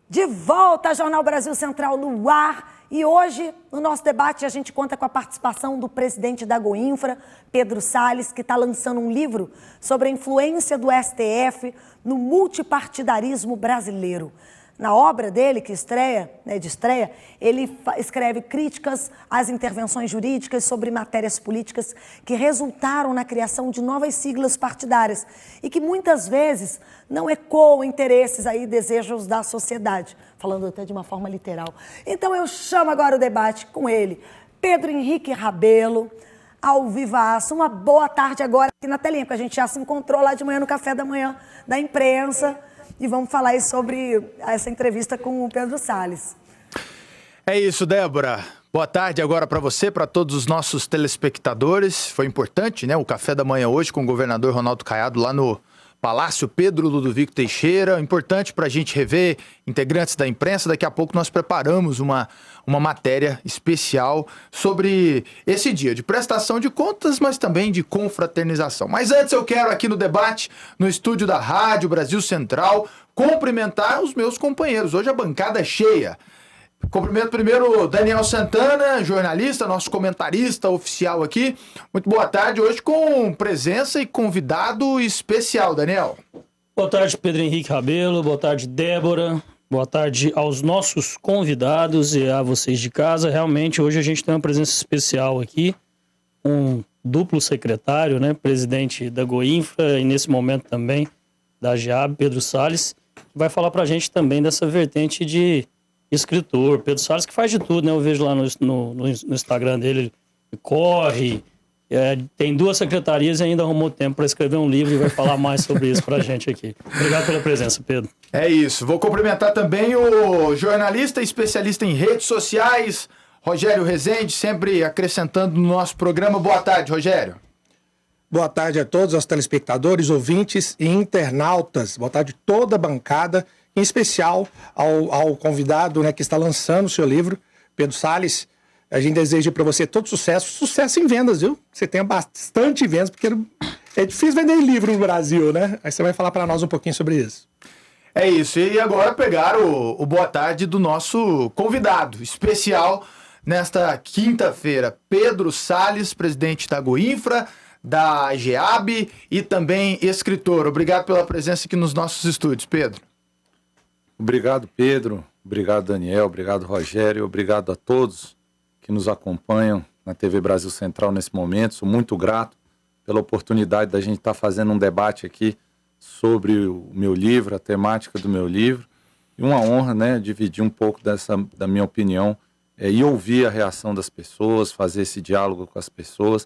De volta, Jornal Brasil Central no ar. E hoje, no nosso debate, a gente conta com a participação do presidente da Goinfra, Pedro Salles, que está lançando um livro sobre a influência do STF no multipartidarismo brasileiro. Na obra dele, que estreia, ele escreve críticas às intervenções jurídicas sobre matérias políticas que resultaram na criação de novas siglas partidárias e que muitas vezes não ecoam interesses e desejos da sociedade, falando até de uma forma literal. Então eu chamo agora o debate com ele, Pedro Henrique Rabelo, ao vivaço. Uma boa tarde agora aqui na telinha, porque a gente já se encontrou lá de manhã no café da manhã da imprensa. E vamos falar aí sobre essa entrevista com o Pedro Salles. É isso, Débora. Boa tarde agora para você, para todos os nossos telespectadores. Foi importante, né? O café da manhã hoje com o governador Ronaldo Caiado lá no Palácio Pedro Ludovico Teixeira. Importante para a gente rever integrantes da imprensa. Daqui a pouco nós preparamos uma matéria especial sobre esse dia de prestação de contas, mas também de confraternização. Mas antes eu quero aqui no debate, no estúdio da Rádio Brasil Central, cumprimentar os meus companheiros. Hoje a bancada é cheia. Cumprimento primeiro o Daniel Santana, jornalista, nosso comentarista oficial aqui. Muito boa tarde, hoje com presença e convidado especial, Daniel. Boa tarde, Pedro Henrique Rabelo, boa tarde, Débora, boa tarde aos nossos convidados e a vocês de casa. Realmente, hoje a gente tem uma presença especial aqui, um duplo secretário, né, presidente da Goinfra e nesse momento também da GEAB, Pedro Salles, que vai falar pra gente também dessa vertente de escritor. Pedro Salles que faz de tudo, né? Eu vejo lá no Instagram dele, ele corre, tem 2 secretarias e ainda arrumou tempo para escrever um livro e vai falar mais sobre isso pra gente aqui. Obrigado pela presença, Pedro. É isso. Vou cumprimentar também o jornalista e especialista em redes sociais, Rogério Rezende, sempre acrescentando no nosso programa. Boa tarde, Rogério. Boa tarde a todos os telespectadores, ouvintes e internautas. Boa tarde a toda a bancada, em especial ao convidado, né, que está lançando o seu livro, Pedro Salles. A gente deseja para você todo sucesso em vendas, viu? Você tenha bastante vendas, porque é difícil vender livro no Brasil, né? Aí você vai falar para nós um pouquinho sobre isso. É isso, e agora pegar o boa tarde do nosso convidado especial nesta quinta-feira, Pedro Salles, presidente da Goinfra, da GEAB e também escritor. Obrigado pela presença aqui nos nossos estúdios, Pedro. Obrigado, Pedro. Obrigado, Daniel. Obrigado, Rogério. Obrigado a todos que nos acompanham na TV Brasil Central nesse momento. Sou muito grato pela oportunidade da gente estar fazendo um debate aqui sobre o meu livro, a temática do meu livro. E uma honra, né, dividir um pouco da minha opinião e ouvir a reação das pessoas, fazer esse diálogo com as pessoas.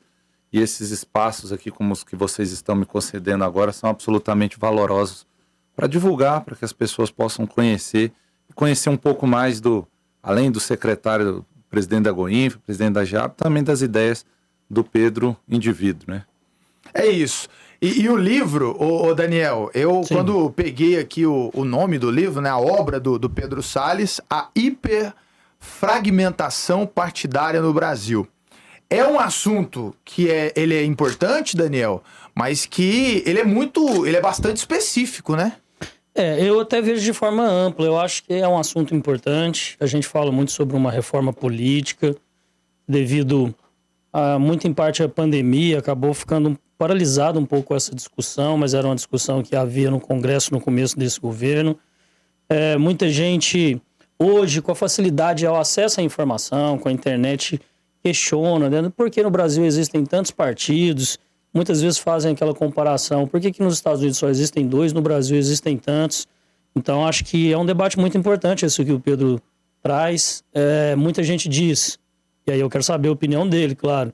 E esses espaços aqui, como os que vocês estão me concedendo agora, são absolutamente valorosos para divulgar, para que as pessoas possam conhecer um pouco mais além do secretário, presidente da Goinfra, presidente da GEAB, também das ideias do Pedro indivíduo, né? É isso. E o livro, Daniel, Sim. Quando peguei aqui o nome do livro, né, a obra do Pedro Salles, A Hiperfragmentação Partidária no Brasil. É um assunto que ele é importante, Daniel, mas que ele é bastante específico, né? Eu até vejo de forma ampla. Eu acho que é um assunto importante. A gente fala muito sobre uma reforma política, devido muito em parte à pandemia, acabou ficando paralisado um pouco essa discussão, mas era uma discussão que havia no Congresso no começo desse governo. Muita gente, hoje, com a facilidade ao acesso à informação, com a internet, questiona, né? Por que no Brasil existem tantos partidos? Muitas vezes fazem aquela comparação. Por que nos Estados Unidos só existem 2, no Brasil existem tantos? Então, acho que é um debate muito importante isso que o Pedro traz. Muita gente diz, e aí eu quero saber a opinião dele, claro,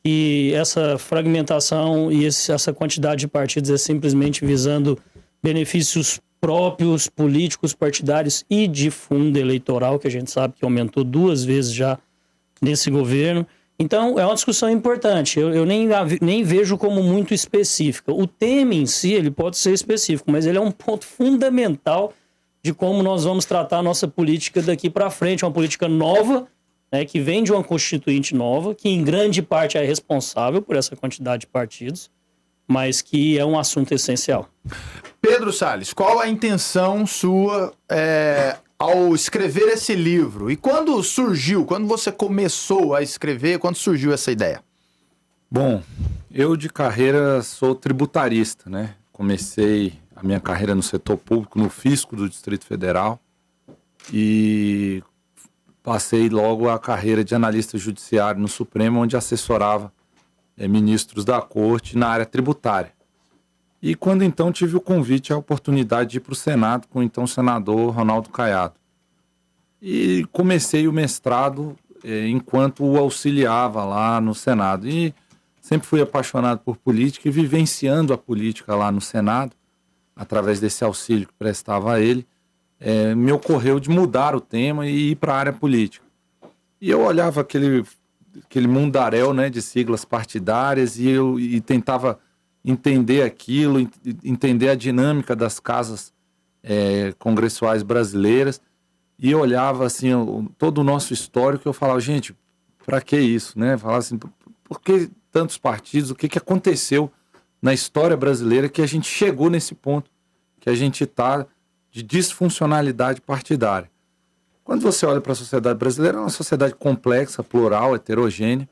que essa fragmentação e essa quantidade de partidos é simplesmente visando benefícios próprios, políticos, partidários e de fundo eleitoral, que a gente sabe que aumentou 2 vezes já nesse governo. Então, é uma discussão importante. Eu nem vejo como muito específica. O tema em si, ele pode ser específico, mas ele é um ponto fundamental de como nós vamos tratar a nossa política daqui para frente. Uma política nova, né, que vem de uma constituinte nova, que em grande parte é responsável por essa quantidade de partidos, mas que é um assunto essencial. Pedro Salles, qual a intenção sua ao ao escrever esse livro? E quando surgiu, quando você começou a escrever, quando surgiu essa ideia? Bom, eu de carreira sou tributarista, né? Comecei a minha carreira no setor público, no fisco do Distrito Federal, e passei logo a carreira de analista judiciário no Supremo, onde assessorava ministros da corte na área tributária. E quando então tive o convite, a oportunidade de ir para o Senado com o então senador Ronaldo Caiado. E comecei o mestrado enquanto o auxiliava lá no Senado. E sempre fui apaixonado por política e vivenciando a política lá no Senado, através desse auxílio que prestava a ele, me ocorreu de mudar o tema e ir para a área política. E eu olhava aquele mundaréu, né, de siglas partidárias e tentava entender aquilo, entender a dinâmica das casas congressuais brasileiras, e eu olhava assim todo o nosso histórico e eu falava, gente, para que isso, né? Falava assim, por que tantos partidos? O que aconteceu na história brasileira que a gente chegou nesse ponto que a gente está de disfuncionalidade partidária? Quando você olha para a sociedade brasileira, é uma sociedade complexa, plural, heterogênea,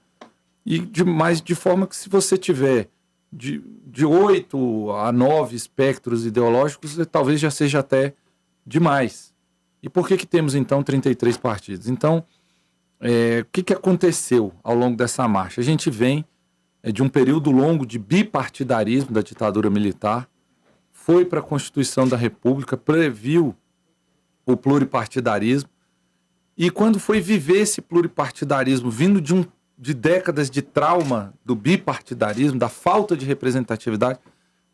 mas de forma que se você tiver de 8 a 9 espectros ideológicos, talvez já seja até demais. E por que temos, então, 33 partidos? Então, o que aconteceu ao longo dessa marcha? A gente vem de um período longo de bipartidarismo da ditadura militar, foi para a Constituição da República, previu o pluripartidarismo, e quando foi viver esse pluripartidarismo, vindo de décadas de trauma do bipartidarismo, da falta de representatividade,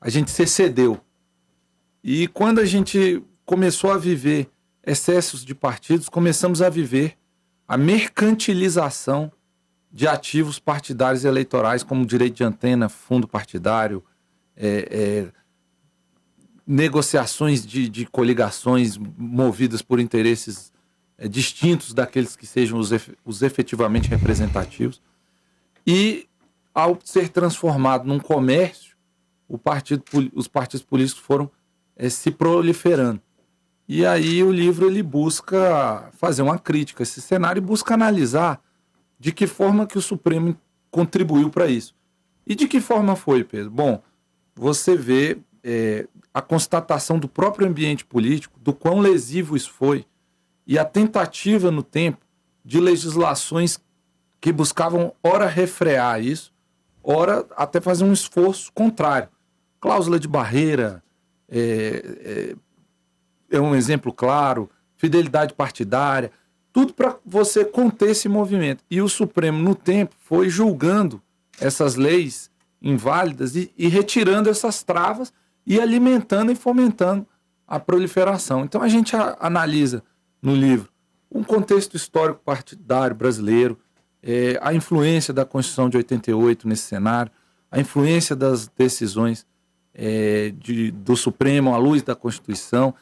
a gente se excedeu. E quando a gente começou a viver excessos de partidos, começamos a viver a mercantilização de ativos partidários e eleitorais, como direito de antena, fundo partidário, negociações de coligações movidas por interesses distintos daqueles que sejam os efetivamente representativos. E, ao ser transformado num comércio, os partidos políticos foram se proliferando. E aí o livro ele busca fazer uma crítica a esse cenário e busca analisar de que forma que o Supremo contribuiu para isso. E de que forma foi, Pedro? Bom, você vê a constatação do próprio ambiente político, do quão lesivo isso foi, e a tentativa no tempo de legislações que buscavam, ora, refrear isso, ora, até fazer um esforço contrário. Cláusula de barreira é um exemplo claro, fidelidade partidária, tudo para você conter esse movimento. E o Supremo, no tempo, foi julgando essas leis inválidas e retirando essas travas e alimentando e fomentando a proliferação. Então a gente analisa no livro um contexto histórico partidário brasileiro, a influência da Constituição de 88 nesse cenário, a influência das decisões do Supremo à luz da Constituição,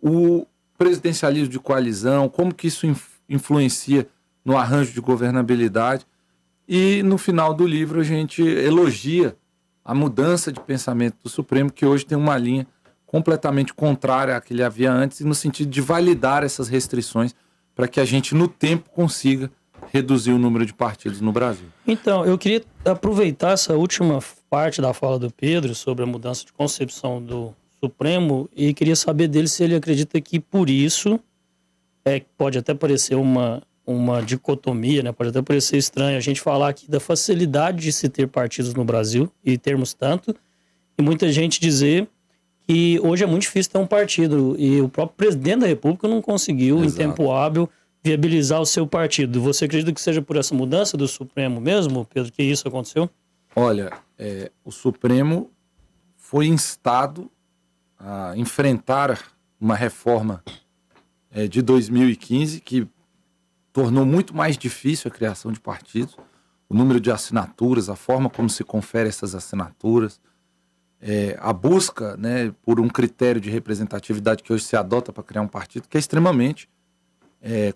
o presidencialismo de coalizão, como que isso influencia no arranjo de governabilidade. E no final do livro a gente elogia a mudança de pensamento do Supremo, que hoje tem uma linha completamente contrária à que ele havia antes, no sentido de validar essas restrições para que a gente, no tempo, consiga reduzir o número de partidos no Brasil. Então, eu queria aproveitar essa última parte da fala do Pedro sobre a mudança de concepção do Supremo e queria saber dele se ele acredita que por isso pode até parecer uma dicotomia, né? Pode até parecer estranho a gente falar aqui da facilidade de se ter partidos no Brasil e termos tanto, e muita gente dizer que hoje é muito difícil ter um partido e o próprio presidente da República não conseguiu, em tempo hábil, viabilizar o seu partido. Você acredita que seja por essa mudança do Supremo mesmo, Pedro, que isso aconteceu? Olha, o Supremo foi instado a enfrentar uma reforma de 2015 que tornou muito mais difícil a criação de partidos, o número de assinaturas, a forma como se confere essas assinaturas, a busca, né, por um critério de representatividade que hoje se adota para criar um partido, que é extremamente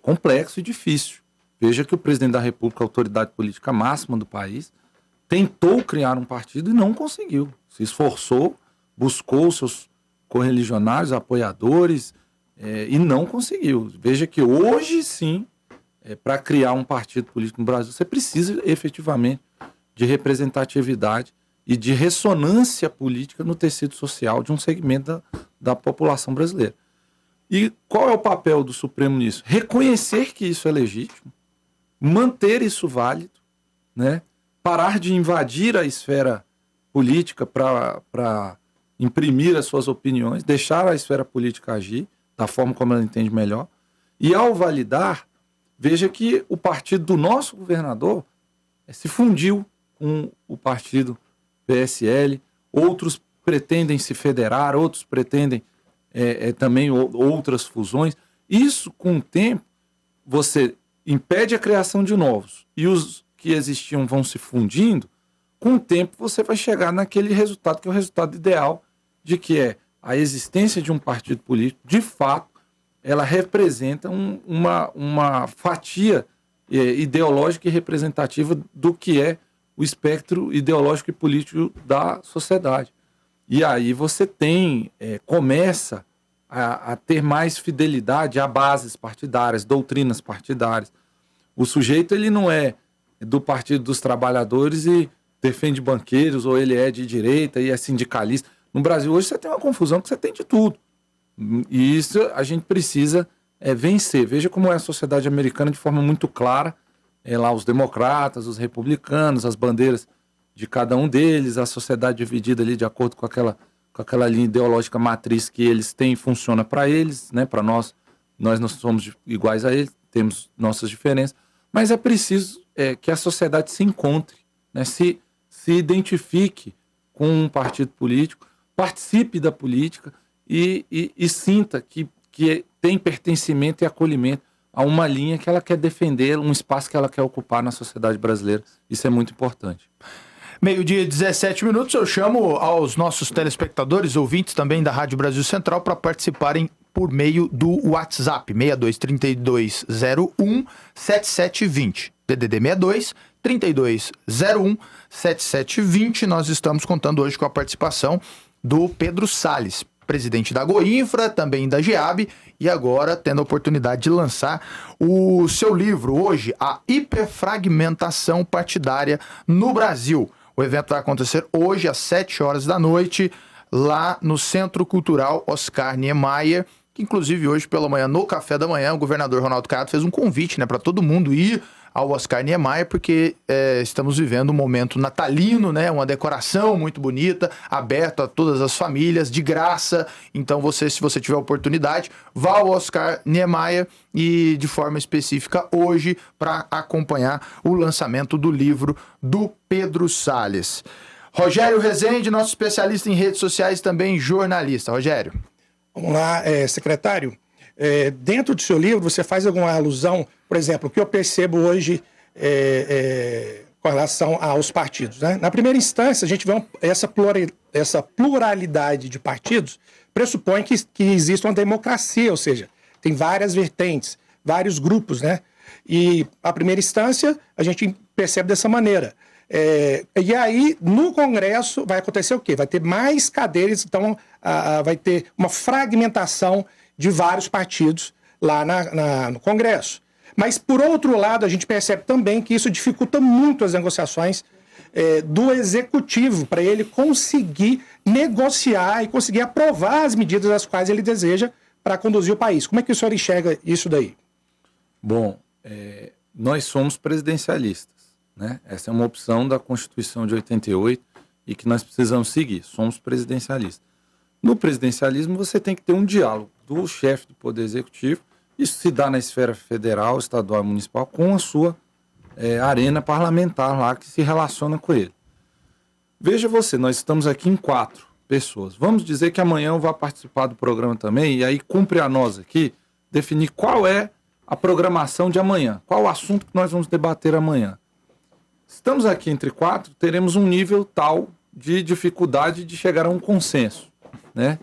complexo e difícil. Veja que o presidente da República, a autoridade política máxima do país, tentou criar um partido e não conseguiu. Se esforçou, buscou seus correligionários, apoiadores, e não conseguiu. Veja que hoje sim, para criar um partido político no Brasil, você precisa efetivamente de representatividade e de ressonância política no tecido social de um segmento da população brasileira. E qual é o papel do Supremo nisso? Reconhecer que isso é legítimo, manter isso válido, né? Parar de invadir a esfera política para imprimir as suas opiniões, deixar a esfera política agir da forma como ela entende melhor. E ao validar, veja que o partido do nosso governador se fundiu com o partido PSL, outros pretendem se federar, outros pretendem também outras fusões. Isso, com o tempo, você impede a criação de novos e os que existiam vão se fundindo. Com o tempo, você vai chegar naquele resultado que é o resultado ideal, de que a existência de um partido político, de fato, ela representa uma fatia ideológica e representativa do que é o espectro ideológico e político da sociedade. E aí você começa a ter mais fidelidade a bases partidárias, doutrinas partidárias. O sujeito ele não é do Partido dos Trabalhadores e defende banqueiros, ou ele é de direita e é sindicalista. No Brasil hoje você tem uma confusão que você tem de tudo. E isso a gente precisa vencer. Veja como é a sociedade americana de forma muito clara. Lá os democratas, os republicanos, as bandeiras de cada um deles, a sociedade dividida ali de acordo com aquela linha ideológica matriz que eles têm e funciona para eles, né? Para nós não somos iguais a eles, temos nossas diferenças, mas é preciso que a sociedade se encontre, né? Se identifique com um partido político, participe da política e sinta que tem pertencimento e acolhimento a uma linha que ela quer defender, um espaço que ela quer ocupar na sociedade brasileira. Isso é muito importante. 12:17, eu chamo aos nossos telespectadores, ouvintes também da Rádio Brasil Central, para participarem por meio do WhatsApp, 6232017720. DDD 6232017720. Nós estamos contando hoje com a participação do Pedro Salles, presidente da Goinfra, também da GEAB, e agora tendo a oportunidade de lançar o seu livro hoje, A Hiperfragmentação Partidária no Brasil. O evento vai acontecer hoje às 7 horas da noite, lá no Centro Cultural Oscar Niemeyer, que inclusive hoje pela manhã, no café da manhã, o governador Ronaldo Caiado fez um convite, né, para todo mundo ir ao Oscar Niemeyer, porque estamos vivendo um momento natalino, né, uma decoração muito bonita, aberto a todas as famílias, de graça. Então se você tiver oportunidade, vá ao Oscar Niemeyer e de forma específica hoje para acompanhar o lançamento do livro do Pedro Salles. Rogério Rezende, nosso especialista em redes sociais, também jornalista. Rogério. Vamos lá, secretário. Dentro do seu livro, você faz alguma alusão, por exemplo, o que eu percebo hoje com relação aos partidos, né? Na primeira instância, a gente vê essa pluralidade de partidos, pressupõe que existe uma democracia, ou seja, tem várias vertentes, vários grupos, né? E a primeira instância, a gente percebe dessa maneira. E aí, no Congresso, vai acontecer o quê? Vai ter mais cadeiras, então vai ter uma fragmentação de vários partidos lá no Congresso. Mas, por outro lado, a gente percebe também que isso dificulta muito as negociações do Executivo, para ele conseguir negociar e conseguir aprovar as medidas as quais ele deseja para conduzir o país. Como é que o senhor enxerga isso daí? Bom, nós somos presidencialistas, né? Essa é uma opção da Constituição de 88 e que nós precisamos seguir. Somos presidencialistas. No presidencialismo, você tem que ter um diálogo do chefe do Poder Executivo. Isso se dá na esfera federal, estadual e municipal, com a sua arena parlamentar lá que se relaciona com ele. Veja você, nós estamos aqui em 4 pessoas. Vamos dizer que amanhã eu vou participar do programa também, e aí cumpre a nós aqui definir qual é a programação de amanhã, qual o assunto que nós vamos debater amanhã. Estamos aqui entre 4, teremos um nível tal de dificuldade de chegar a um consenso, né?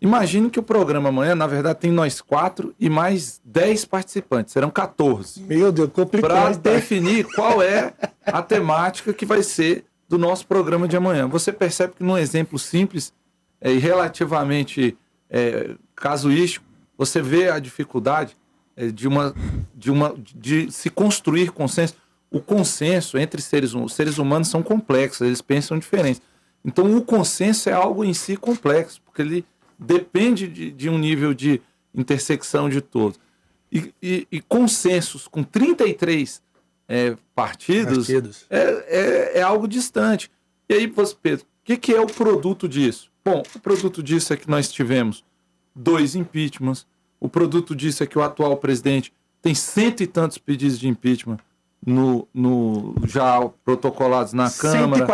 Imagine que o programa amanhã, na verdade, tem nós 4 e mais 10 participantes, serão 14. Meu Deus, complicado. Para definir qual é a temática que vai ser do nosso programa de amanhã. Você percebe que num exemplo simples e relativamente casuístico, você vê a dificuldade de se construir consenso. O consenso entre os seres humanos são complexos, eles pensam diferentes. Então, o consenso é algo em si complexo, porque ele depende de um nível de intersecção de todos. E consensos com 33 partidos é algo distante. E aí, Pedro, o que é o produto disso? Bom, o produto disso é que nós tivemos 2 impeachments. O produto disso é que o atual presidente tem 100 e tantos pedidos de impeachment já protocolados na Câmara.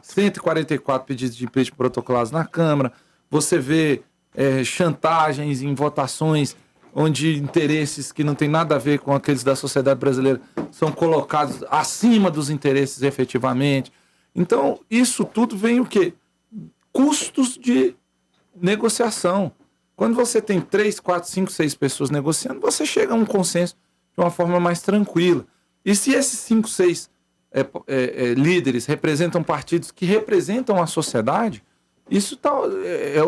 144 pedidos de impeachment protocolados na Câmara. Você vê chantagens em votações onde interesses que não tem nada a ver com aqueles da sociedade brasileira são colocados acima dos interesses efetivamente. Então, isso tudo vem o quê? Custos de negociação. Quando você tem 3, 4, 5, 6 pessoas negociando, você chega a um consenso de uma forma mais tranquila. E se esses 5, 6 líderes representam partidos que representam a sociedade, isso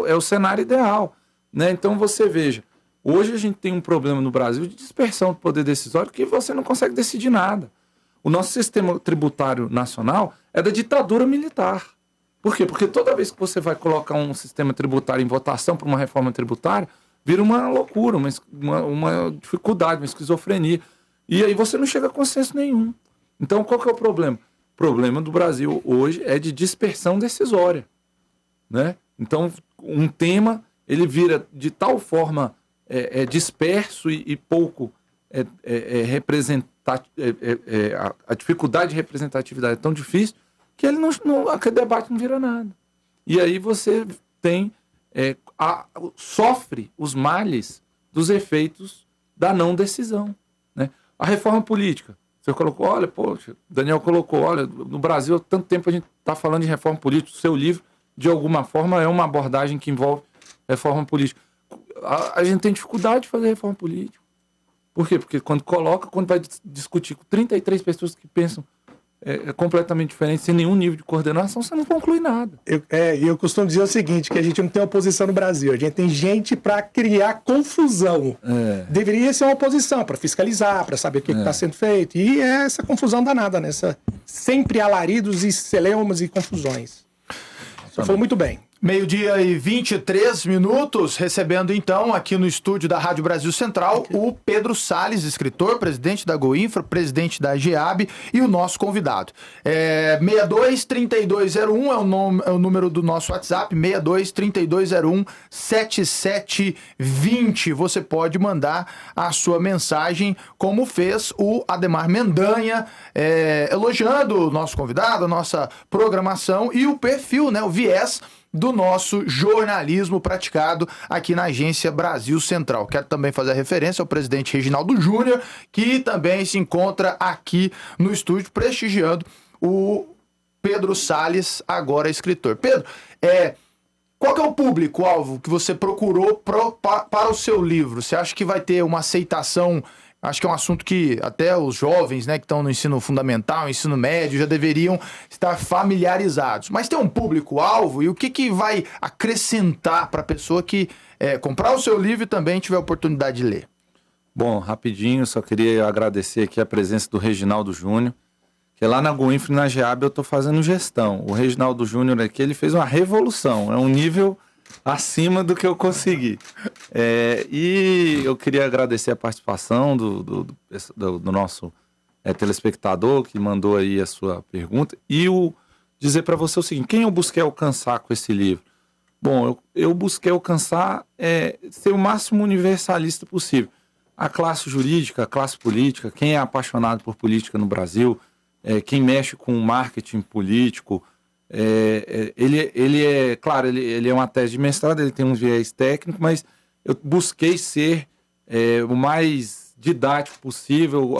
é o cenário ideal, né? Então você veja, hoje a gente tem um problema no Brasil de dispersão do poder decisório que você não consegue decidir nada. O nosso sistema tributário nacional é da ditadura militar. Por quê? Porque toda vez que você vai colocar um sistema tributário em votação para uma reforma tributária, vira uma loucura, uma dificuldade, uma esquizofrenia. E aí você não chega a consenso nenhum. Então, qual que é o problema? O problema do Brasil hoje é de dispersão decisória, né? Então, um tema, ele vira de tal forma disperso e pouco representativo, a dificuldade de representatividade é tão difícil que aquele debate não vira nada. E aí você tem sofre os males dos efeitos da não decisão, né? A reforma política. Você colocou, olha, poxa, Daniel colocou, olha, no Brasil há tanto tempo a gente está falando de reforma política. O seu livro, de alguma forma, é uma abordagem que envolve reforma política. A gente tem dificuldade de fazer reforma política. Por quê? Porque quando vai discutir com 33 pessoas que pensam completamente diferente, sem nenhum nível de coordenação, você não conclui nada. Eu costumo dizer o seguinte, que a gente não tem oposição no Brasil, a gente tem gente para criar confusão. Deveria ser uma oposição para fiscalizar, para saber o que está sendo feito, e é essa confusão danada, né? Sempre alaridos e celeumas e confusões. Você falou muito bem. 12:23, recebendo então aqui no estúdio da Rádio Brasil Central o Pedro Salles, escritor, presidente da Goinfra, presidente da GEAB e o nosso convidado. 623201 é o número do nosso WhatsApp, 6232017720. Você pode mandar a sua mensagem, como fez o Ademar Mendanha, elogiando o nosso convidado, a nossa programação e o perfil, né, o viés do nosso jornalismo praticado aqui na Agência Brasil Central. Quero também fazer a referência ao presidente Reginaldo Júnior, que também se encontra aqui no estúdio prestigiando o Pedro Salles, agora escritor. Pedro, qual que é o público-alvo que você procurou para o seu livro? Você acha que vai ter uma aceitação? Acho que é um assunto que até os jovens, né, que estão no ensino fundamental, ensino médio, já deveriam estar familiarizados. Mas tem um público-alvo e o que vai acrescentar para a pessoa que comprar o seu livro e também tiver a oportunidade de ler? Bom, rapidinho, só queria agradecer aqui a presença do Reginaldo Júnior, que lá na Goinfra e na GEAB eu estou fazendo gestão. O Reginaldo Júnior aqui, ele fez uma revolução, é um nível acima do que eu consegui. E eu queria agradecer a participação do nosso telespectador que mandou aí a sua pergunta e dizer para você o seguinte: quem eu busquei alcançar com esse livro? Bom, eu busquei alcançar ser o máximo universalista possível. A classe jurídica, a classe política, quem é apaixonado por política no Brasil, quem mexe com marketing político, claro, ele é uma tese de mestrado, ele tem um viés técnico, mas eu busquei ser o mais didático possível,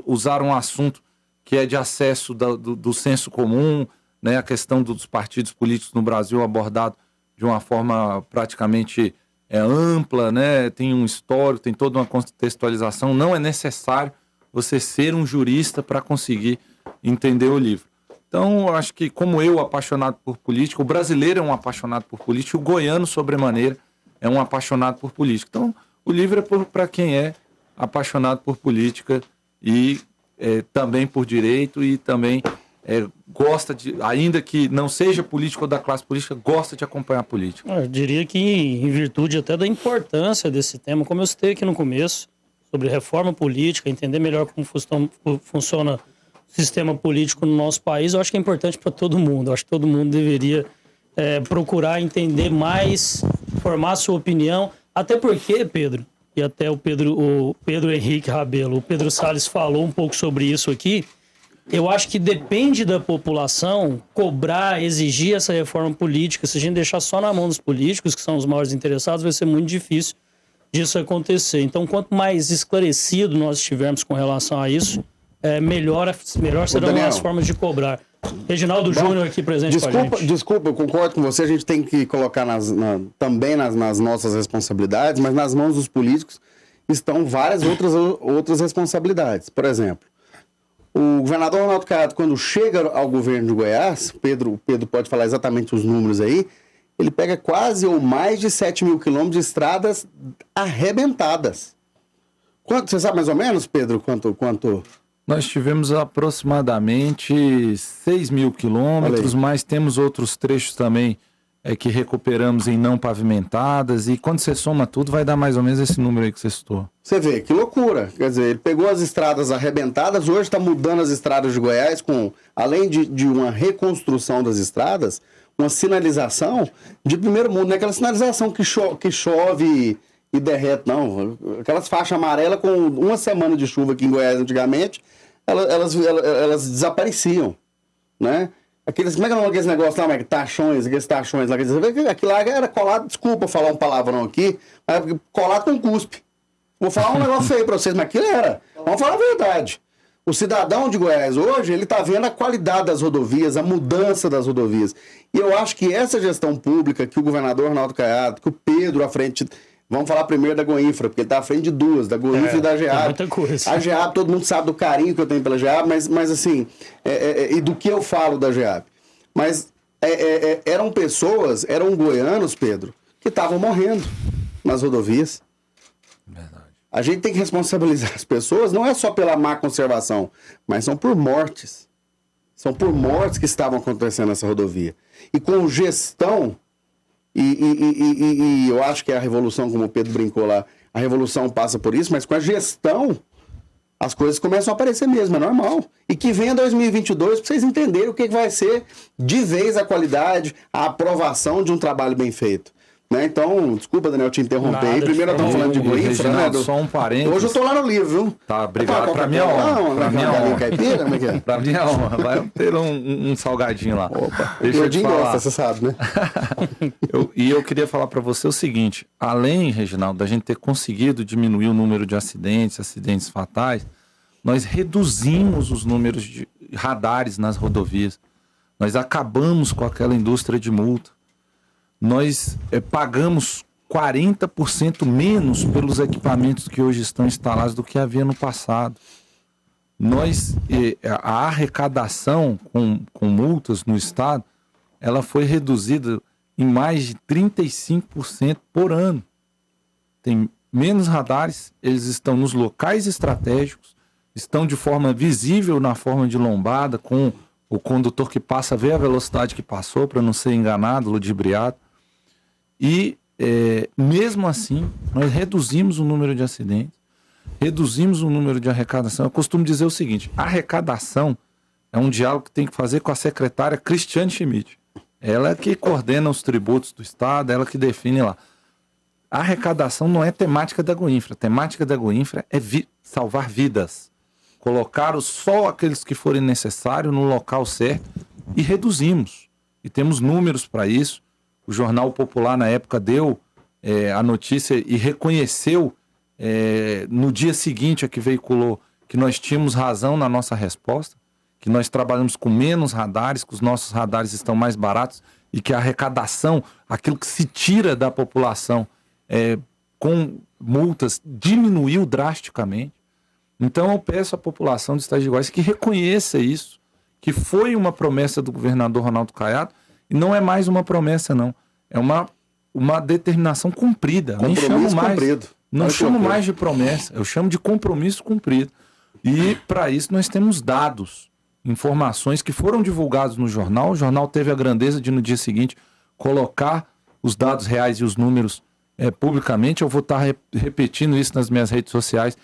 usar um assunto que é de acesso do senso comum, né, a questão dos partidos políticos no Brasil abordado de uma forma praticamente ampla, né, tem um histórico, tem toda uma contextualização. Não é necessário você ser um jurista para conseguir entender o livro. Então, eu acho que, como eu, apaixonado por política, o brasileiro é um apaixonado por política, o goiano, sobremaneira, é um apaixonado por política. Então, O livro é para quem é apaixonado por política e também por direito e também gosta de, ainda que não seja político ou da classe política, gosta de acompanhar a política. Eu diria que em virtude até da importância desse tema, como eu citei aqui no começo, sobre reforma política, entender melhor como funciona o sistema político no nosso país, eu acho que é importante para todo mundo. Eu acho que todo mundo deveria procurar entender mais, formar sua opinião, até porque, Pedro, e até o Pedro Henrique Rabelo, o Pedro Salles falou um pouco sobre isso aqui, eu acho que depende da população cobrar, exigir essa reforma política. Se a gente deixar só na mão dos políticos, que são os maiores interessados, vai ser muito difícil disso acontecer. Então, quanto mais esclarecido nós estivermos com relação a isso, melhor serão as formas de cobrar. Reginaldo Júnior aqui presente com a gente. Desculpa, eu concordo com você, a gente tem que colocar também nas nossas responsabilidades, mas nas mãos dos políticos estão várias outras responsabilidades. Por exemplo, o governador Ronaldo Caiado, quando chega ao governo de Goiás, Pedro pode falar exatamente os números aí, ele pega quase ou mais de 7 mil quilômetros de estradas arrebentadas. Você sabe mais ou menos, Pedro, quanto... Nós tivemos aproximadamente 6 mil quilômetros, mas temos outros trechos também que recuperamos em não pavimentadas, e quando você soma tudo, vai dar mais ou menos esse número aí que você citou. Você vê, que loucura. Quer dizer, ele pegou as estradas arrebentadas, hoje está mudando as estradas de Goiás, além de uma reconstrução das estradas, uma sinalização de primeiro mundo, não é aquela sinalização que chove e derrete, não. Aquelas faixas amarelas com uma semana de chuva aqui em Goiás antigamente, elas desapareciam, né? Como é que é aqueles negócios lá, aqueles tachões lá, aquilo lá era colado, desculpa falar um palavrão aqui, mas colado com cuspe. Vou falar um negócio feio pra vocês, mas aquilo era. Vamos falar a verdade. O cidadão de Goiás hoje, ele tá vendo a qualidade das rodovias, a mudança das rodovias. E eu acho que essa gestão pública, que o governador Ronaldo Caiado, que o Pedro à frente... Vamos falar primeiro da Goinfra, porque ele tá à frente de duas, da Goinfra e da GEAB. Muita coisa. A GEAB, todo mundo sabe do carinho que eu tenho pela GEAB, mas assim, e do que eu falo da GEAB. Mas eram goianos, Pedro, que estavam morrendo nas rodovias. Verdade. A gente tem que responsabilizar as pessoas, não é só pela má conservação, mas são por mortes. São por mortes que estavam acontecendo nessa rodovia. E com gestão... E eu acho que a revolução, como o Pedro brincou lá, a revolução passa por isso, mas com a gestão as coisas começam a aparecer mesmo, é normal. E que venha 2022 para vocês entenderem o que vai ser de vez a qualidade, a aprovação de um trabalho bem feito. Né? Então, desculpa, Daniel, te interromper aí. Primeiro eu estava falando de Goinfra, né? Só um parênteses. Hoje eu estou lá no livro, viu? Tá, obrigado. Para mim é honra. Para mim é honra. Caipira, como é que é? Para mim é honra. Vai ter um salgadinho lá. Opa, deixa eu te falar. Gosta, você sabe, né? Eu queria falar para você o seguinte, além, Reginaldo, da gente ter conseguido diminuir o número de acidentes fatais, nós reduzimos os números de radares nas rodovias. Nós acabamos com aquela indústria de multa. Nós pagamos 40% menos pelos equipamentos que hoje estão instalados do que havia no passado. A arrecadação com multas no Estado, ela foi reduzida em mais de 35% por ano. Tem menos radares, eles estão nos locais estratégicos, estão de forma visível na forma de lombada, com o condutor que passa a ver a velocidade que passou para não ser enganado, ludibriado. E mesmo assim, nós reduzimos o número de acidentes, reduzimos o número de arrecadação. Eu costumo dizer o seguinte, a arrecadação é um diálogo que tem que fazer com a secretária Cristiane Schmidt. Ela é que coordena os tributos do Estado, ela que define lá. A arrecadação não é temática da Goinfra. A temática da Goinfra é salvar vidas. Colocar só aqueles que forem necessários no local certo e reduzimos. E temos números para isso. O Jornal Popular, na época, deu a notícia e reconheceu no dia seguinte a que veiculou que nós tínhamos razão na nossa resposta, que nós trabalhamos com menos radares, que os nossos radares estão mais baratos e que a arrecadação, aquilo que se tira da população com multas, diminuiu drasticamente. Então eu peço à população do Estado de Goiás que reconheça isso, que foi uma promessa do governador Ronaldo Caiado, e não é mais uma promessa, não. É uma uma determinação cumprida. Nem chamo mais, cumprido. não chamo mais de promessa, eu chamo de compromisso cumprido. E para isso nós temos dados, informações que foram divulgados no jornal. O jornal teve a grandeza de no dia seguinte colocar os dados reais e os números publicamente. Eu vou estar repetindo isso nas minhas redes sociais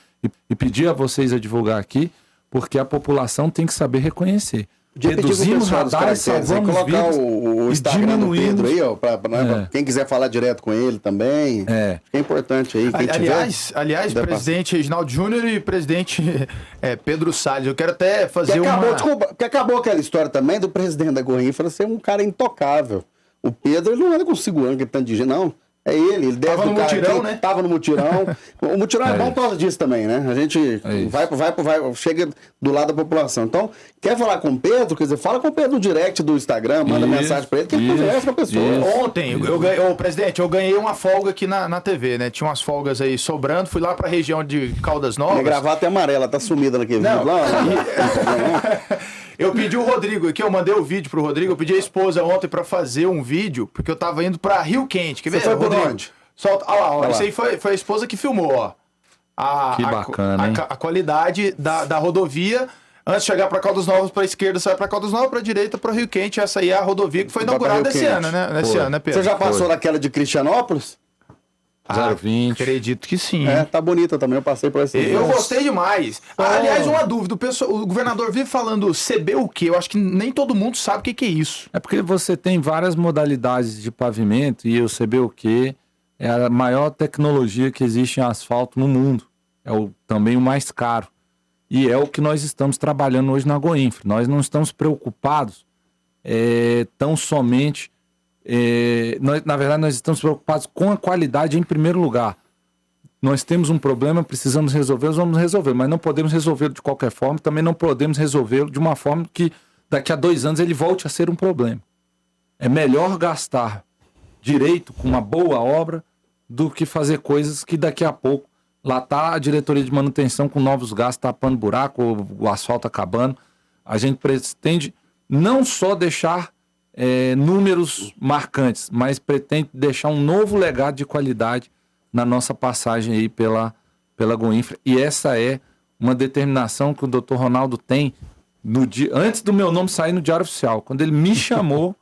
e pedir a vocês a divulgar aqui, porque a população tem que saber reconhecer. Reduzimos radares, salvamos colocar o Instagram do Pedro aí, ó, pra quem quiser falar direto com ele também. É importante aí. Aliás, presidente Reginaldo Júnior e presidente Pedro Salles, eu quero até fazer porque acabou aquela história também do presidente da Goinfra ser um cara intocável. O Pedro, ele não anda com segurando aquele tanto de gente, não. É ele desce tava no mutirão, né? Tava no mutirão. O mutirão é bom por causa disso também, né? A gente chega do lado da população. Então, quer falar com o Pedro? Quer dizer, fala com o Pedro no direct do Instagram, manda mensagem pra ele, que ele conversa com a pessoa. Ontem, presidente, eu ganhei uma folga aqui na TV, né? Tinha umas folgas aí sobrando, fui lá pra região de Caldas Novas. Minha gravata é amarela, tá sumida naquele vídeo lá. Eu pedi o Rodrigo aqui, eu mandei o vídeo pro Rodrigo, eu pedi a esposa ontem pra fazer um vídeo, porque eu tava indo pra Rio Quente. Quer ver? Você foi por onde? Solta. Olha lá, isso aí foi a esposa que filmou, ó. Que bacana, hein? A qualidade da rodovia, antes de chegar pra Caldas Novas, pra esquerda, sai pra Caldas Novas, pra direita, pra Rio Quente. Essa aí é a rodovia que foi inaugurada esse ano, né? Nesse ano, né, Pedro? Você já passou naquela de Cristianópolis? 020. Acredito que sim. Tá bonita também, eu passei por esse. Eu gostei demais. Aliás, uma dúvida, o governador vive falando CB o quê? Eu acho que nem todo mundo sabe o que é isso. É porque você tem várias modalidades de pavimento e o CBUQ é a maior tecnologia que existe em asfalto no mundo. É também o mais caro. E é o que nós estamos trabalhando hoje na Goinfra. Nós não estamos preocupados tão somente... na verdade, nós estamos preocupados com a qualidade em primeiro lugar. Nós temos um problema, precisamos resolver, vamos resolver, mas não podemos resolvê-lo de qualquer forma, também não podemos resolvê-lo de uma forma que daqui a 2 anos ele volte a ser um problema. É melhor gastar direito com uma boa obra do que fazer coisas que daqui a pouco lá está a diretoria de manutenção com novos gastos, tapando buraco, o asfalto acabando. A gente pretende não só deixar números marcantes, mas pretende deixar um novo legado de qualidade na nossa passagem aí pela Goinfra. E essa é uma determinação que o Dr. Ronaldo tem antes do meu nome sair no Diário Oficial. Quando ele me chamou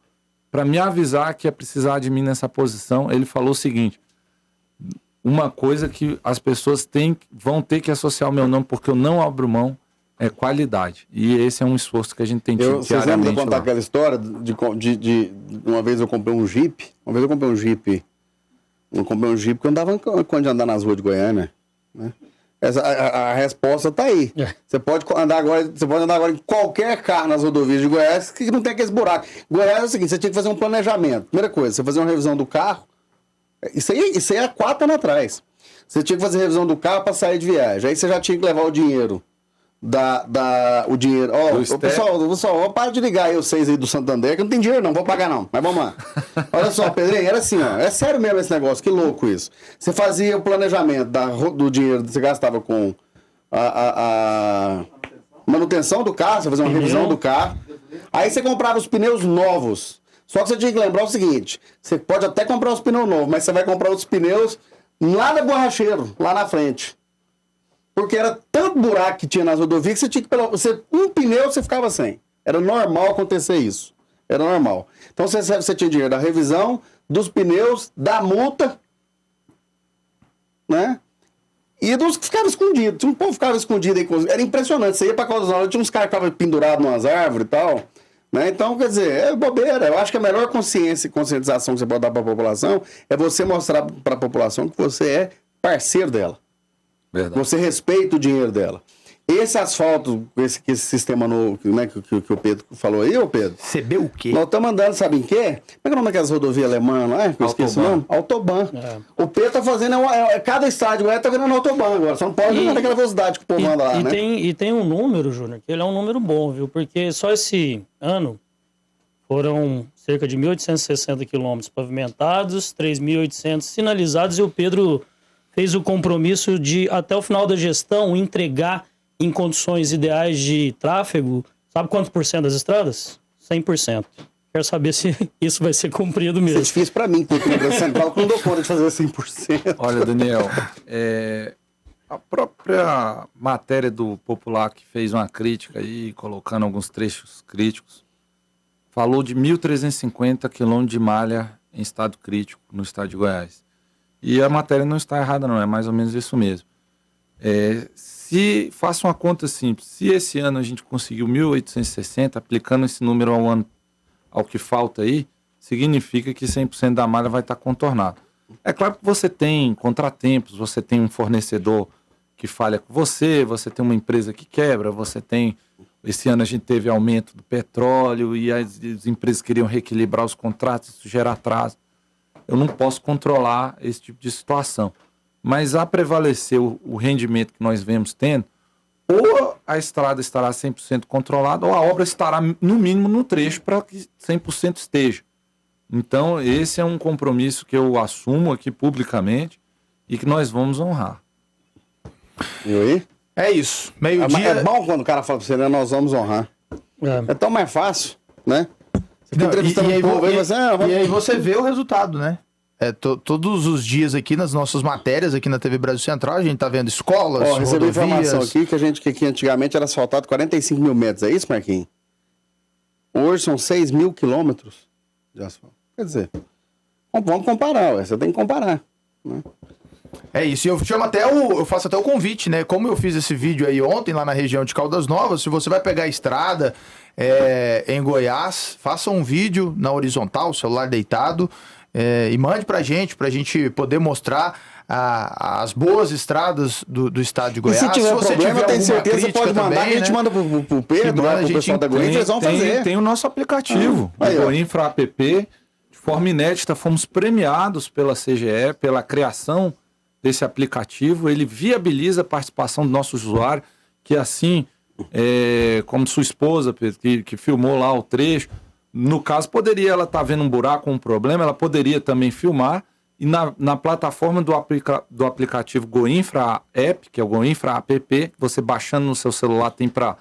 para me avisar que ia precisar de mim nessa posição, ele falou o seguinte: uma coisa que as pessoas vão ter que associar o meu nome, porque eu não abro mão, é qualidade. E esse é um esforço que a gente tem tido diariamente. Vocês lembram de contar aquela história de uma vez eu comprei um Jeep? Uma vez eu comprei um Jeep. Eu comprei um Jeep que eu andava quando andar nas ruas de Goiânia, né? A resposta tá aí. Você pode andar agora em qualquer carro nas rodovias de Goiás que não tem aqueles buracos. Goiás é o seguinte, você tinha que fazer um planejamento. Primeira coisa, você fazer uma revisão do carro. Isso aí há 4 anos atrás. Você tinha que fazer revisão do carro para sair de viagem. Aí você já tinha que levar o dinheiro. O dinheiro. Pessoal, para de ligar aí vocês aí do Santander, que não tem dinheiro não, vou pagar não, mas vamos lá. Olha só, Pedrinho, era assim, ó, é sério mesmo esse negócio, que louco isso. Você fazia o planejamento do dinheiro que você gastava com a manutenção do carro, você fazia uma revisão do carro, aí você comprava os pneus novos. Só que você tinha que lembrar o seguinte: você pode até comprar os pneus novos, mas você vai comprar os pneus lá na borracheiro, lá na frente. Porque era tanto buraco que tinha nas rodovias que você tinha que... um pneu você ficava sem. Era normal acontecer isso. Era normal. Então você tinha dinheiro da revisão, dos pneus, da multa, né? E dos que ficavam escondidos. Tinha um povo que ficava escondido aí. Era impressionante. Você ia pra Caldas Novas, tinha uns caras que ficavam pendurados nas árvores e tal. Né? Então, quer dizer, é bobeira. Eu acho que a melhor conscientização que você pode dar pra população é você mostrar pra população que você é parceiro dela. Verdade. Você respeita o dinheiro dela. Esse asfalto, esse sistema novo, né, que o Pedro falou aí, ô Pedro? CB o quê? Nós estamos andando, sabe em quê? Como é que é o nome daquelas rodovias alemãs lá? Eu esqueci o nome. Autobahn. O Pedro tá fazendo, cada estádio tá virando Autobahn agora. Só não pode andar naquela velocidade que o povo anda lá, né? E tem um número, Júnior, que ele é um número bom, viu? Porque só esse ano foram cerca de 1.860 quilômetros pavimentados, 3.800 sinalizados, e o Pedro fez o compromisso de, até o final da gestão, entregar em condições ideais de tráfego, sabe quanto por cento das estradas? 100%. quero saber se isso vai ser cumprido mesmo. Isso é difícil para mim, porque no Brasil Central que não dou conta de fazer 100%. Olha, Daniel, a própria matéria do Popular que fez uma crítica aí, colocando alguns trechos críticos, falou de 1.350 quilômetros de malha em estado crítico no estado de Goiás. E a matéria não está errada não, é mais ou menos isso mesmo. Se faça uma conta simples, se esse ano a gente conseguiu 1.860, aplicando esse número ao que falta aí, significa que 100% da malha vai estar contornado. É claro que você tem contratempos, você tem um fornecedor que falha com você tem uma empresa que quebra, você tem... Esse ano a gente teve aumento do petróleo e as empresas queriam reequilibrar os contratos, isso gera atraso. Eu não posso controlar esse tipo de situação. Mas a prevalecer o rendimento que nós vemos tendo, ou a estrada estará 100% controlada, ou a obra estará, no mínimo, no trecho para que 100% esteja. Então, esse é um compromisso que eu assumo aqui publicamente e que nós vamos honrar. E aí? É isso. Meio-dia... É bom quando o cara fala pra você, né? Nós vamos honrar. É tão mais fácil, né? Você fica entrevistando um povo aí, e aí você vê o resultado, né? Todos os dias aqui nas nossas matérias, aqui na TV Brasil Central, a gente tá vendo escolas, recebi rodovias... informação aqui que aqui antigamente era asfaltado 45 mil metros. É isso, Marquinhos? Hoje são 6 mil quilômetros de asfalto. Quer dizer, vamos comparar, você tem que comparar, né? É isso, e eu faço até o convite, né? Como eu fiz esse vídeo aí ontem lá na região de Caldas Novas, se você vai pegar a estrada em Goiás, faça um vídeo na horizontal, celular deitado, e mande pra gente poder mostrar as boas estradas do estado de Goiás. E se tiver problema, tem certeza, você pode mandar, também, a gente manda pro Pedro, pro pessoal da Goiânia, eles vão fazer. Tem o nosso aplicativo, o Goinfra App, de forma inédita, fomos premiados pela CGE, pela criação desse aplicativo. Ele viabiliza a participação do nosso usuário, que assim, como sua esposa, Pedro, que filmou lá o trecho, no caso, poderia ela estar vendo um buraco, um problema, ela poderia também filmar, e na plataforma do aplicativo Goinfra App, que é o Goinfra App, você baixando no seu celular, tem para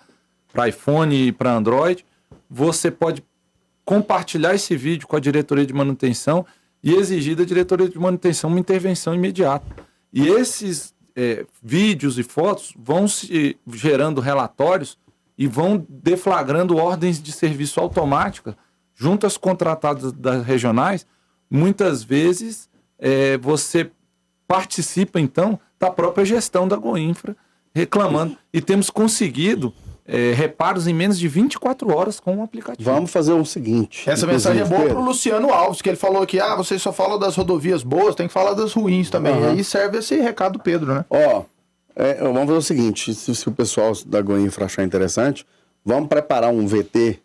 iPhone e para Android, você pode compartilhar esse vídeo com a diretoria de manutenção e exigir da diretoria de manutenção uma intervenção imediata. E esses vídeos e fotos vão se gerando relatórios e vão deflagrando ordens de serviço automática junto às contratadas das regionais. Muitas vezes você participa, então, da própria gestão da Goinfra, reclamando. E temos conseguido reparos em menos de 24 horas com o aplicativo. Vamos fazer o seguinte. Essa mensagem é boa para o Luciano Alves, que ele falou que vocês só falam das rodovias boas, tem que falar das ruins também. E aí serve esse recado, Pedro, né? Vamos fazer o seguinte, se o pessoal da Goinfra achar interessante, vamos preparar um VT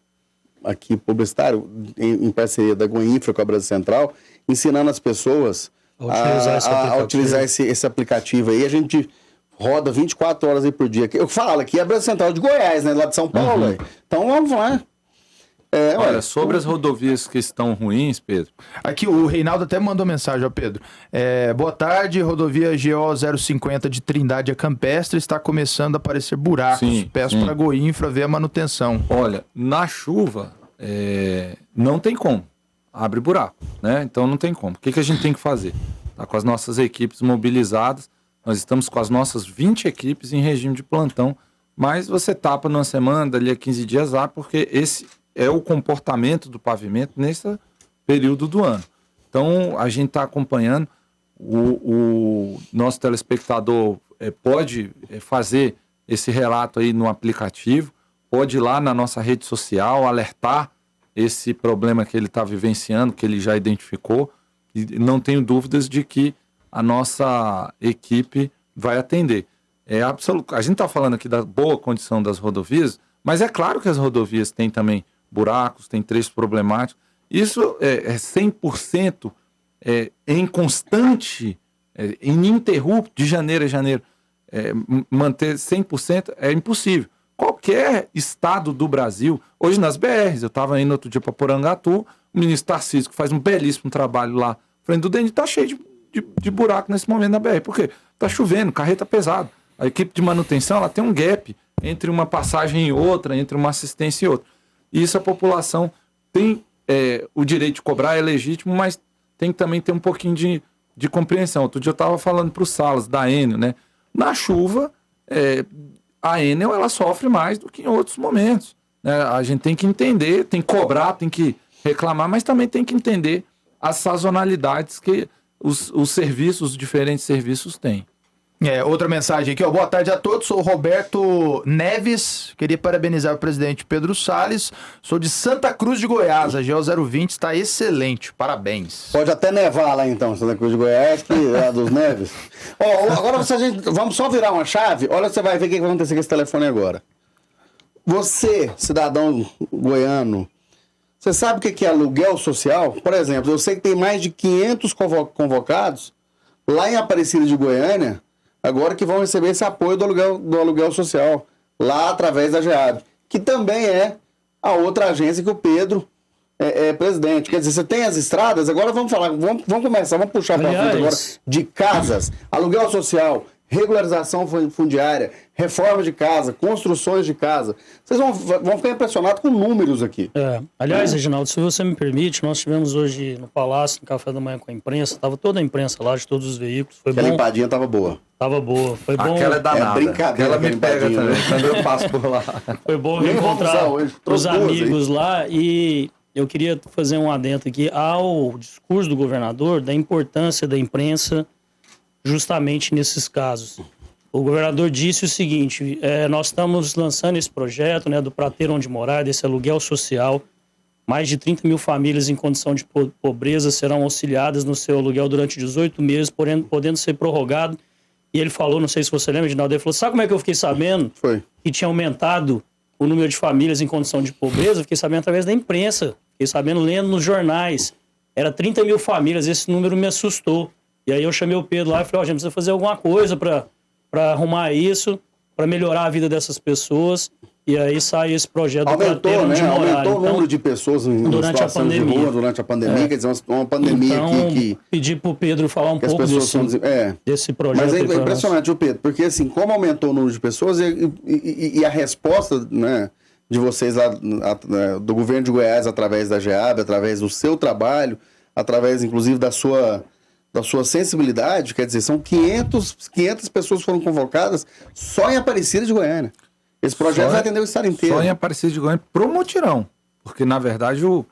aqui publicitário, em parceria da Goinfra com a Brasil Central, ensinando as pessoas a utilizar esse aplicativo aí. A gente roda 24 horas aí por dia. Eu falo aqui é a Brasil Central de Goiás, né? Lá de São Paulo. Então vamos lá. Olha, sobre as rodovias que estão ruins, Pedro. Aqui o Reinaldo até mandou mensagem, Pedro. Boa tarde, rodovia GO 050 de Trindade a Campestre está começando a aparecer buracos. Peço para a Goinfra ver a manutenção. Olha, na chuva não tem como. Abre buraco, né? Então não tem como. O que a gente tem que fazer? Tá com as nossas equipes mobilizadas. Nós estamos com as nossas 20 equipes em regime de plantão, mas você tapa numa semana, dali a 15 dias porque esse é o comportamento do pavimento nesse período do ano. Então, a gente está acompanhando, o nosso telespectador pode fazer esse relato aí no aplicativo, pode ir lá na nossa rede social, alertar esse problema que ele está vivenciando, que ele já identificou, e não tenho dúvidas de que a nossa equipe vai atender. A gente está falando aqui da boa condição das rodovias, mas é claro que as rodovias têm também buracos, têm trechos problemáticos. Isso é 100% em constante, ininterrupto, de janeiro a janeiro. Manter 100% é impossível. Qualquer estado do Brasil, hoje nas BRs, eu estava indo outro dia para Porangatu, o ministro Tarcísio, que faz um belíssimo trabalho lá, frente do DENIT, está cheio de buraco nesse momento na BR. Por quê? Está chovendo, carreta pesada. A equipe de manutenção ela tem um gap entre uma passagem e outra, entre uma assistência e outra. E isso a população tem o direito de cobrar é legítimo, mas tem que também ter um pouquinho de compreensão. Outro dia eu estava falando para o Salas, da Enel, né? Na chuva, a Enel ela sofre mais do que em outros momentos, né? A gente tem que entender, tem que cobrar, tem que reclamar, mas também tem que entender as sazonalidades que os diferentes serviços têm. Outra mensagem aqui, ó. Boa tarde a todos, sou o Roberto Neves, queria parabenizar o presidente Pedro Salles, sou de Santa Cruz de Goiás, a GO 020 está excelente, parabéns. Pode até nevar lá então, Santa Cruz de Goiás, que é a dos Neves. Agora vamos só virar uma chave, olha, você vai ver o que vai acontecer com esse telefone agora. Você, cidadão goiano, você sabe o que é aluguel social? Por exemplo, eu sei que tem mais de 500 convocados lá em Aparecida de Goiânia, agora que vão receber esse apoio do aluguel social, lá através da GEAB, que também é a outra agência que o Pedro é presidente. Quer dizer, você tem as estradas, agora vamos começar, vamos puxar para frente agora, de casas, aluguel social, regularização fundiária, reforma de casa, construções de casa. Vocês vão ficar impressionados com números aqui. Aliás, Reginaldo, se você me permite, nós tivemos hoje no Palácio, no café da manhã com a imprensa, estava toda a imprensa lá, de todos os veículos. Foi Aquela bom. Empadinha estava boa. Tava boa, foi bom. Aquela é danada. Brincadeira. Aquela me pega também, quando eu passo por lá. Foi bom encontrar os amigos lá e eu queria fazer um adendo aqui ao discurso do governador da importância da imprensa justamente nesses casos. O governador disse o seguinte, nós estamos lançando esse projeto, né, do Pra Ter Onde Morar, desse aluguel social, mais de 30 mil famílias em condição de pobreza serão auxiliadas no seu aluguel durante 18 meses, podendo ser prorrogado. E ele falou, não sei se você lembra, Edinaldo, ele falou, sabe como é que eu fiquei sabendo? Foi. Que tinha aumentado o número de famílias em condição de pobreza? Eu fiquei sabendo através da imprensa, fiquei sabendo lendo nos jornais. Era 30 mil famílias, esse número me assustou. E aí eu chamei o Pedro lá e falei, a gente precisa fazer alguma coisa para arrumar isso, para melhorar a vida dessas pessoas. E aí sai esse projeto do Pra Ter Onde Morar. Aumentou o número de pessoas em situação de rua durante a pandemia. Quer dizer, uma pandemia que pedi pro Pedro falar um pouco desse projeto. Mas é impressionante, o Pedro, porque assim, como aumentou o número de pessoas e a resposta, né, de vocês lá, do governo de Goiás, através da GEAB, através do seu trabalho, através inclusive da sua sensibilidade, quer dizer, são 500 pessoas foram convocadas só em Aparecida de Goiânia. Esse projeto vai atender o estado inteiro. Só em Aparecida de Goiânia pro mutirão. Porque, na verdade, o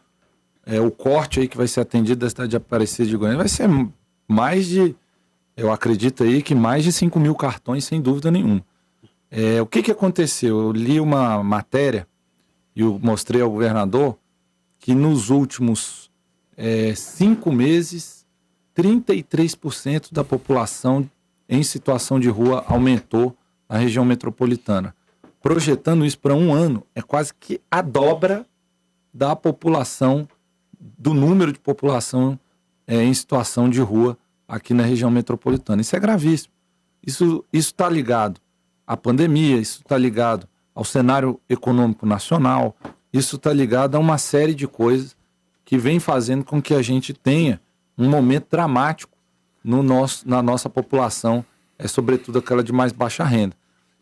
corte aí que vai ser atendido da cidade de Aparecida de Goiânia vai ser mais de, eu acredito aí, que mais de 5 mil cartões, sem dúvida nenhuma. O que aconteceu? Eu li uma matéria e eu mostrei ao governador que nos últimos 5 meses, 33% da população em situação de rua aumentou na região metropolitana. Projetando isso para um ano, é quase que a dobra da população, do número de população em situação de rua aqui na região metropolitana. Isso é gravíssimo. Isso está ligado à pandemia, isso está ligado ao cenário econômico nacional, isso está ligado a uma série de coisas que vem fazendo com que a gente tenha um momento dramático na nossa população, sobretudo aquela de mais baixa renda.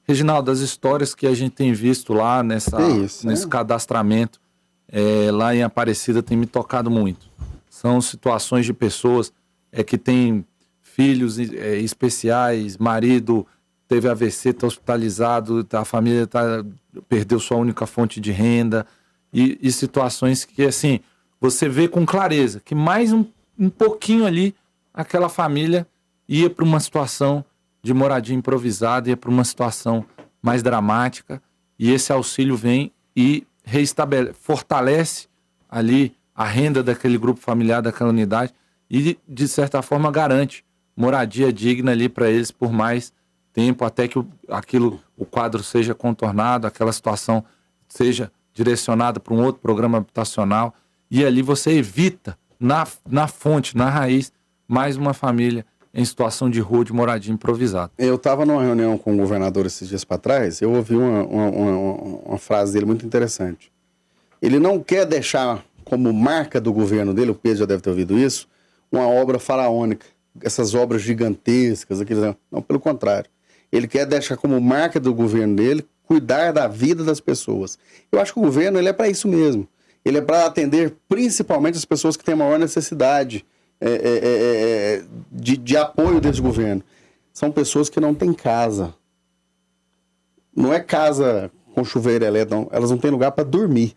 Reginaldo, as histórias que a gente tem visto lá nesse cadastramento, lá em Aparecida, tem me tocado muito. São situações de pessoas que têm filhos especiais, marido teve AVC, está hospitalizado, a família perdeu sua única fonte de renda, e situações que, assim, você vê com clareza que mais um pouquinho ali, aquela família ia para uma situação de moradia improvisada, ia para uma situação mais dramática, e esse auxílio vem e fortalece ali a renda daquele grupo familiar, daquela unidade, e de certa forma garante moradia digna ali para eles por mais tempo, até que o quadro seja contornado, aquela situação seja direcionada para um outro programa habitacional, e ali você evita, na fonte, na raiz, mais uma família em situação de rua, de moradia improvisada. Eu estava numa reunião com o governador esses dias para trás, eu ouvi uma frase dele muito interessante. Ele não quer deixar como marca do governo dele, o Pedro já deve ter ouvido isso, uma obra faraônica, essas obras gigantescas, não, pelo contrário. Ele quer deixar como marca do governo dele cuidar da vida das pessoas. Eu acho que o governo ele é para isso mesmo. Ele é para atender principalmente as pessoas que têm maior necessidade de apoio desse governo. São pessoas que não têm casa. Não é casa com chuveiro elétrico, não. Elas não têm lugar para dormir.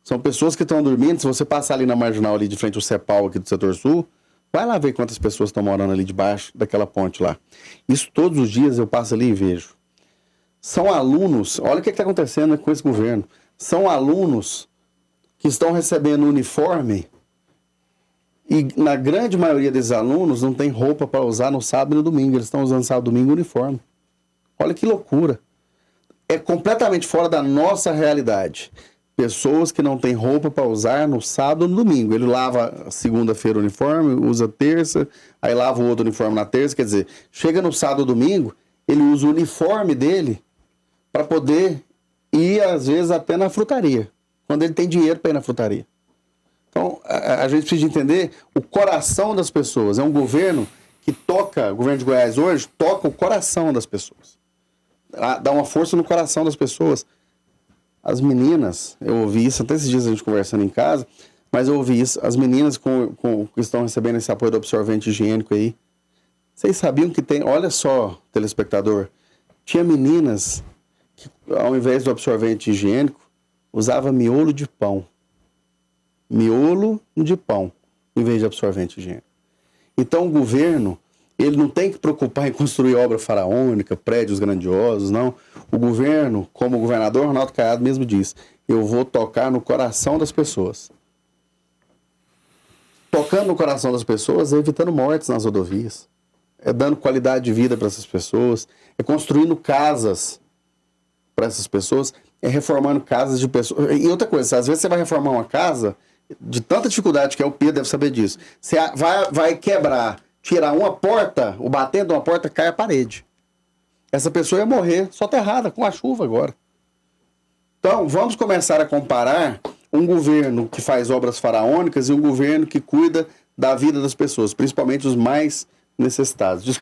São pessoas que estão dormindo. Se você passar ali na marginal, ali de frente ao CEPAL aqui do setor sul, vai lá ver quantas pessoas estão morando ali debaixo daquela ponte lá. Isso todos os dias eu passo ali e vejo. São alunos, olha o que está acontecendo com esse governo. São alunos que estão recebendo uniforme e na grande maioria desses alunos não tem roupa para usar no sábado e no domingo. Eles estão usando sábado e domingo uniforme. Olha que loucura. É completamente fora da nossa realidade. Pessoas que não têm roupa para usar no sábado ou no domingo. Ele lava segunda-feira o uniforme, usa terça, aí lava o outro uniforme na terça. Quer dizer, chega no sábado ou domingo, ele usa o uniforme dele para poder ir, às vezes, até na frutaria. Quando ele tem dinheiro para ir na frutaria. Então, a gente precisa entender o coração das pessoas. É um governo que toca, o governo de Goiás hoje, toca o coração das pessoas. Dá uma força no coração das pessoas. As meninas, eu ouvi isso, até esses dias a gente conversando em casa, mas eu ouvi isso, as meninas que estão recebendo esse apoio do absorvente higiênico aí, vocês sabiam que tem, olha só, telespectador, tinha meninas que, ao invés do absorvente higiênico, usava miolo de pão. Miolo de pão, em vez de absorvente higiênico. Então o governo, ele não tem que preocupar em construir obra faraônica, prédios grandiosos, não. O governo, como o governador Ronaldo Caiado mesmo diz, eu vou tocar no coração das pessoas. Tocando no coração das pessoas é evitando mortes nas rodovias, é dando qualidade de vida para essas pessoas, é construindo casas para essas pessoas, é reformando casas de pessoas. E outra coisa, às vezes você vai reformar uma casa, de tanta dificuldade que é, o Pedro deve saber disso, você vai quebrar, tirar uma porta, o batendo de uma porta cai a parede. Essa pessoa ia morrer soterrada com a chuva agora. Então, vamos começar a comparar um governo que faz obras faraônicas e um governo que cuida da vida das pessoas, principalmente os mais necessitados.